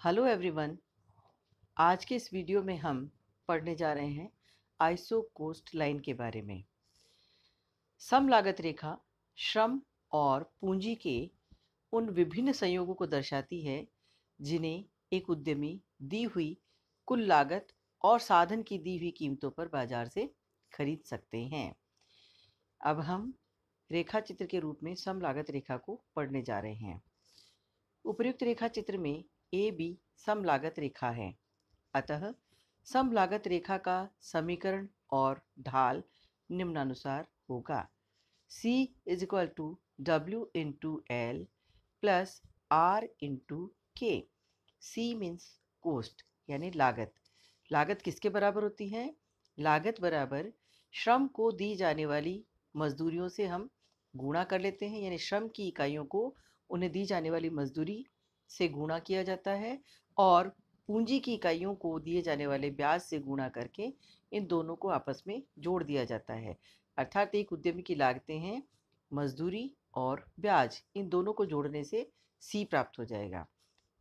Hello everyone. आज के इस वीडियो में हम पढ़ने जा रहे हैं आइसो कोस्ट लाइन के बारे में। सम लागत रेखा श्रम और पूंजी के उन विभिन्न संयोगों को दर्शाती है जिन्हें एक उद्यमी दी हुई कुल लागत और साधन की दी हुई कीमतों पर बाजार से खरीद सकते हैं। अब हम रेखा चित्र के रूप में सम लागत रेखा को पढ़ने जा रहे हैं। उपर्युक्त रेखा चित्र में ए बी सम लागत रेखा है। अतः सम लागत रेखा का समीकरण और ढाल निम्नानुसार होगा। C is equal to W into L plus R into K. C means cost यानी लागत। लागत किसके बराबर होती है? लागत बराबर श्रम को दी जाने वाली मजदूरियों से हम गुणा कर लेते हैं, यानी श्रम की इकाइयों को उन्हें दी जाने वाली मजदूरी से गुणा किया जाता है और पूंजी की इकाइयों को दिए जाने वाले ब्याज से गुणा करके इन दोनों को आपस में जोड़ दिया जाता है। अर्थात एक उद्यमी की लागतें हैं मजदूरी और ब्याज, इन दोनों को जोड़ने से C प्राप्त हो जाएगा।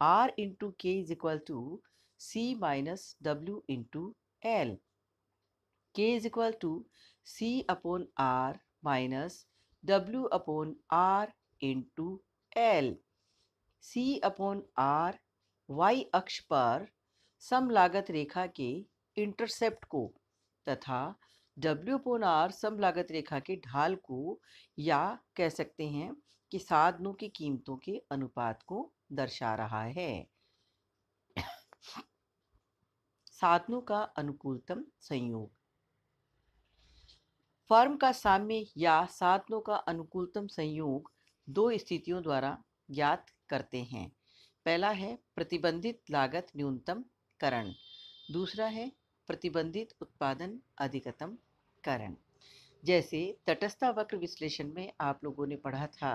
R into K is equal to C minus W into L. K is equal to C upon R minus W upon R into L. C upon R y अक्ष पर सम लागत रेखा के इंटरसेप्ट को तथा W अपॉन R सम लागत रेखा के ढाल को, या कह सकते हैं कि साधनों की कीमतों के अनुपात को दर्शा रहा है। साधनों का अनुकूलतम संयोग। फर्म का साम्य या साधनों का अनुकूलतम संयोग दो स्थितियों द्वारा ज्ञात करते हैं। पहला है प्रतिबंधित लागत न्यूनतम करण, दूसरा है प्रतिबंधित उत्पादन अधिकतम करण। जैसे तटस्थता वक्र विश्लेषण में आप लोगों ने पढ़ा था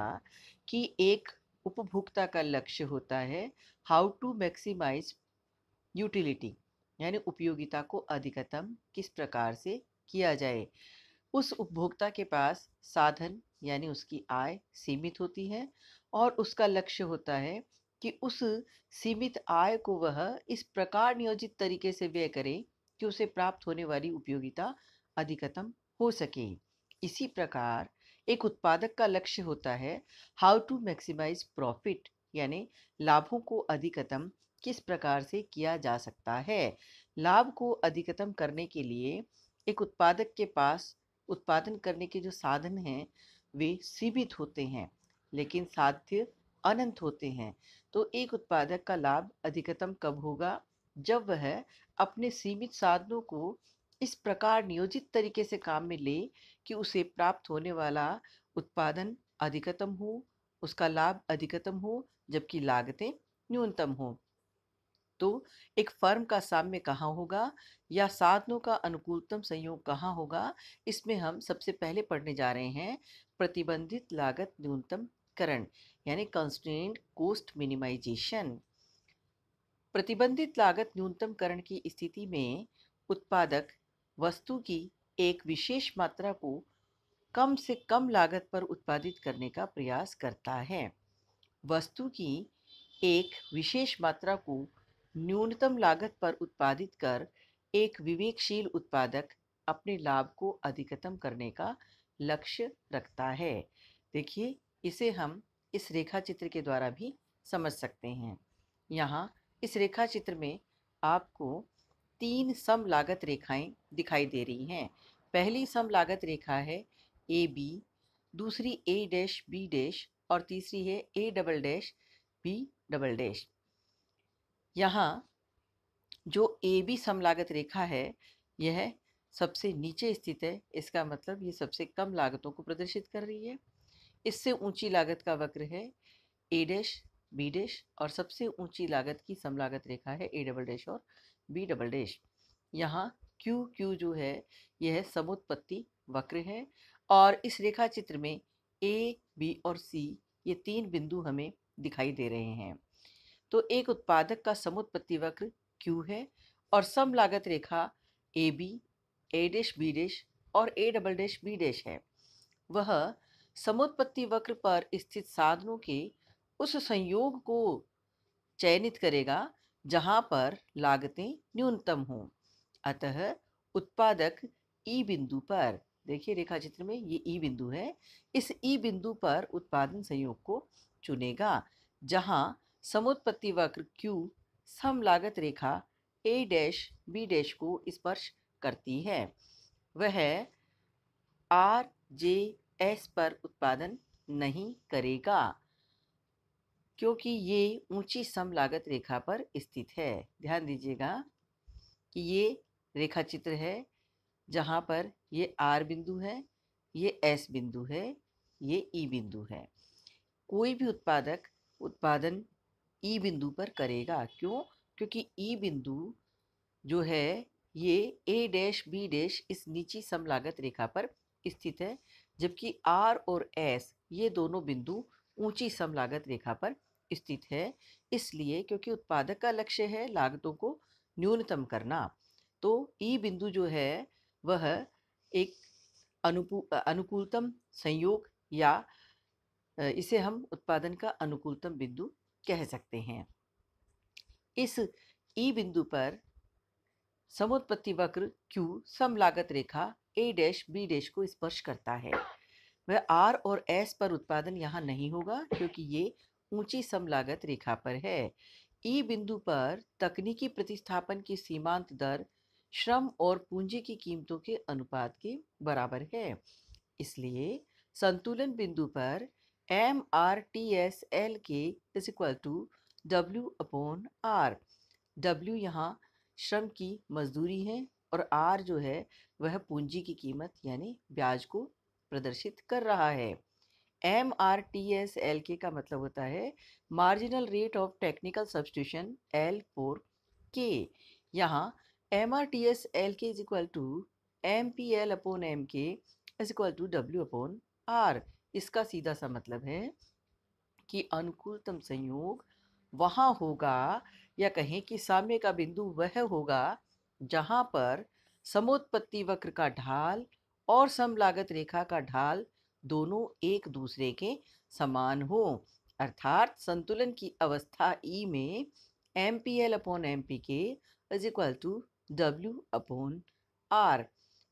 कि एक उपभोक्ता का लक्ष्य होता है हाउ टू मैक्सिमाइज यूटिलिटी, यानी उपयोगिता को अधिकतम किस प्रकार से किया जाए। उस उपभोक्ता के पास साधन यानी उसकी आय सीमित होती है और उसका लक्ष्य होता है कि उस सीमित आय को वह इस प्रकार नियोजित तरीके से व्यय करे कि उसे प्राप्त होने वाली उपयोगिता अधिकतम हो सके। इसी प्रकार एक उत्पादक का लक्ष्य होता है हाउ टू मैक्सिमाइज प्रॉफिट, यानी लाभों को अधिकतम किस प्रकार से किया जा सकता है। लाभ को अधिकतम करने के लिए एक उत्पादक के पास उत्पादन करने के जो साधन हैं वे सीमित होते हैं, लेकिन साध्य अनंत होते हैं। तो एक उत्पादक का लाभ अधिकतम कब होगा? जब वह अपने सीमित साधनों को इस प्रकार नियोजित तरीके से काम में ले कि उसे प्राप्त होने वाला उत्पादन अधिकतम हो, उसका लाभ अधिकतम हो, जबकि लागतें न्यूनतम हो। तो एक फर्म का साम्य कहाँ होगा या साधनों का अनुकूलतम संयोग कहाँ होगा, इसमें हम सबसे पहले पढ़ने जा रहे हैं प्रतिबंधित लागत न्यूनतम करण, यानी कंस्ट्रेंट कॉस्ट मिनिमाइजेशन। प्रतिबंधित लागत न्यूनतम करण की स्थिति में उत्पादक वस्तु की एक विशेष मात्रा को कम से कम लागत पर उत्पादित करने का प्रयास करता है। वस्तु की एक विशेष मात्रा को न्यूनतम लागत पर उत्पादित कर एक विवेकशील उत्पादक अपने लाभ को अधिकतम करने का लक्ष्य रखता है। देखिए, इसे हम इस रेखा चित्र के द्वारा भी समझ सकते हैं। यहाँ इस रेखा चित्र में आपको तीन सम लागत रेखाएं दिखाई दे रही हैं। पहली सम लागत रेखा है ए बी, दूसरी ए डैश बी डैश और तीसरी है A double dash B double dash. यहाँ जो ए बी समलागत रेखा है यह सबसे नीचे स्थित है, इसका मतलब ये सबसे कम लागतों को प्रदर्शित कर रही है। इससे ऊंची लागत का वक्र है ए डैश बी डैश और सबसे ऊंची लागत की समलागत रेखा है ए डबल डैश और बी डबल डैश। यहाँ क्यू क्यू जो है यह समुत्पत्ति वक्र है और इस रेखा चित्र में ए बी और सी ये तीन बिंदु हमें दिखाई दे रहे हैं। तो एक उत्पादक का समुत्पत्ति वक्र क्यू है और सम लागत रेखा A B, A dash B dash और A double dash B dash है। वह समुत्पत्ति वक्र पर स्थित साधनों के उस संयोग को चयनित करेगा जहां पर लागतें न्यूनतम हों। अतः उत्पादक ई बिंदु पर, देखिए रेखा चित्र में ये ई बिंदु है, इस ई बिंदु पर उत्पादन संयोग को चुनेगा जहां समुत्पत्ति वक्र Q सम लागत रेखा A डैश B डैश को स्पर्श करती है। वह R J S पर उत्पादन नहीं करेगा क्योंकि ये ऊंची सम लागत रेखा पर स्थित है। ध्यान दीजिएगा कि ये रेखा चित्र है जहाँ पर ये R बिंदु है, ये S बिंदु है, ये E बिंदु है। कोई भी उत्पादक उत्पादन E बिंदु पर करेगा। क्यों? क्योंकि E बिंदु जो है ये A डैश B डैश इस नीची सम लागत रेखा पर स्थित है, जबकि R और S ये दोनों बिंदु ऊंची सम लागत रेखा पर स्थित है। इसलिए क्योंकि उत्पादक का लक्ष्य है लागतों को न्यूनतम करना, तो ई बिंदु जो है वह एक अनुकूलतम संयोग या इसे हम उत्पादन का अनुकूलतम बिंदु कह सकते हैं। इस ई बिंदु पर समुत्पत्ति वक्र Q सम लागत रेखा A डैश B डैश को स्पर्श करता है। वह R और S पर उत्पादन यहाँ नहीं होगा क्योंकि ये ऊंची सम लागत रेखा पर है। ई बिंदु पर तकनीकी प्रतिस्थापन की सीमांत दर श्रम और पूंजी की कीमतों के अनुपात के बराबर है। इसलिए संतुलन बिंदु पर MRTSL के is equal to W/R। W यहाँ श्रम की मजदूरी है और R जो है वह पूंजी की कीमत यानी ब्याज को प्रदर्शित कर रहा है। MRTSLK का मतलब होता है marginal rate of technical substitution L for K। यहाँ MRTSLK is equal to MPL/MK is equal to W/R। इसका सीधा सा मतलब है कि अनुकूलतम संयोग वहाँ होगा या कहें कि साम्य का बिंदु वह होगा जहाँ पर समोत्पत्ति वक्र का ढाल और सम लागत रेखा का ढाल दोनों एक दूसरे के समान हो। अर्थात संतुलन की अवस्था E में MPL/MPK is equal to W/R।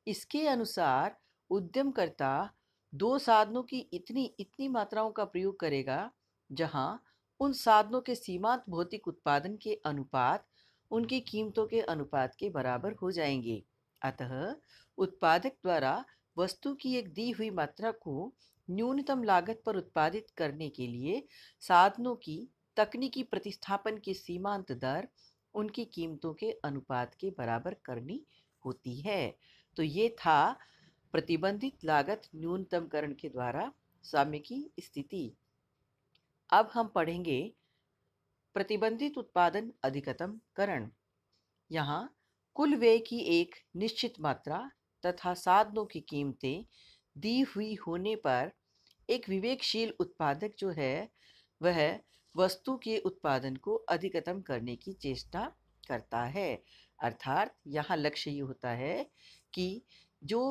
इसके अनुसार उद्यमकर्ता दो साधनों की इतनी मात्राओं का प्रयोग करेगा जहां उन साधनों के सीमांत भौतिक उत्पादन के अनुपात उनकी कीमतों के अनुपात के बराबर हो जाएंगे। अतः उत्पादक द्वारा वस्तु की एक दी हुई मात्रा को न्यूनतम लागत पर उत्पादित करने के लिए साधनों की तकनीकी प्रतिस्थापन की सीमांत दर उनकी कीमतों के अनुपात के बराबर करनी होती है। तो ये था प्रतिबंधित लागत न्यूनतमकरण के द्वारा साम्य की स्थिति। अब हम पढ़ेंगे प्रतिबंधित उत्पादन अधिकतमकरण। यहाँ कुल व्यय की एक निश्चित मात्रा तथा साधनों की कीमतें दी हुई होने पर एक विवेकशील उत्पादक जो है वह वस्तु के उत्पादन को अधिकतम करने की चेष्टा करता है। अर्थात यहाँ लक्ष्य ये होता है कि जो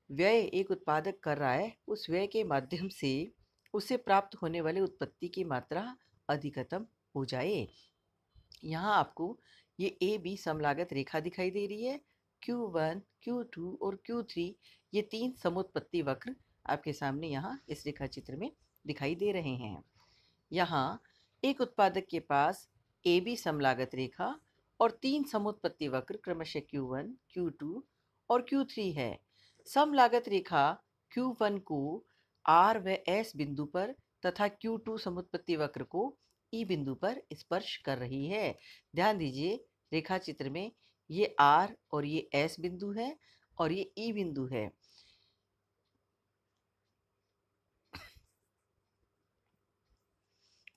व्यय एक उत्पादक कर रहा है उस व्यय के माध्यम से उसे प्राप्त होने वाले उत्पत्ति की मात्रा अधिकतम हो जाए। यहाँ आपको ये ए बी समलागत रेखा दिखाई दे रही है। Q1, Q2 और Q3 ये तीन समुत्पत्ति वक्र आपके सामने यहाँ इस रेखा चित्र में दिखाई दे रहे हैं। यहाँ एक उत्पादक के पास ए बी समलागत रेखा और तीन समुत्पत्ति वक्र क्रमशः Q1, Q2 और Q3 है। समलागत रेखा Q1 को R व S बिंदु पर तथा Q2 समुत्पत्ति वक्र को E बिंदु पर स्पर्श कर रही है। ध्यान दीजिए रेखा चित्र में ये R और ये S बिंदु है और ये E बिंदु है।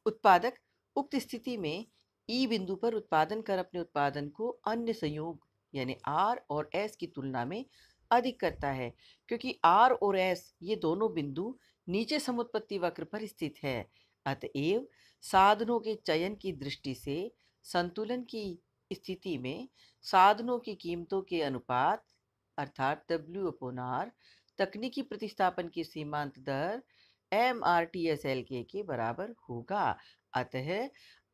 उत्पादक उक्त स्थिति में E बिंदु पर उत्पादन कर अपने उत्पादन को अन्य संयोग यानी R और S की तुलना में अधिक करता है, क्योंकि R और S ये दोनों बिंदु नीचे समुत्पत्ति वक्र पर स्थित है। अतएव साधनों के चयन की दृष्टि से संतुलन की स्थिति में साधनों की कीमतों के अनुपात अर्थात W/R तकनीकी प्रतिस्थापन की सीमांत दर MRTSLK के बराबर होगा। अतः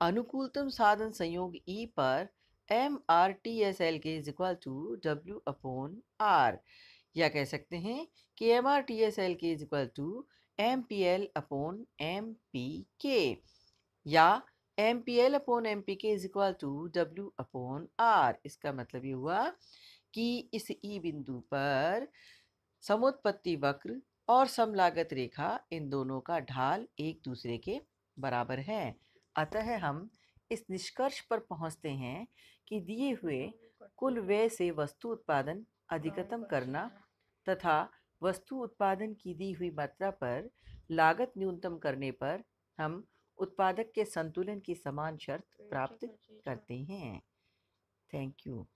अनुकूलतम साधन संयोग ई पर MRTSL के इज इक्वल टू W/R, या कह सकते हैं कि MRTSL के इज इक्वल टू MPL/MPK, या MPL/MPK is equal to W/R। इसका मतलब ये हुआ कि इस ई बिंदु पर समुत्पत्ति वक्र और समलागत रेखा, इन दोनों का ढाल एक दूसरे के बराबर है। अतः हम इस निष्कर्ष पर पहुंचते हैं कि दिए हुए कुल व्यय से वस्तु उत्पादन अधिकतम करना तथा वस्तु उत्पादन की दी हुई मात्रा पर लागत न्यूनतम करने पर हम उत्पादक के संतुलन की समान शर्त प्राप्त करते हैं। Thank you.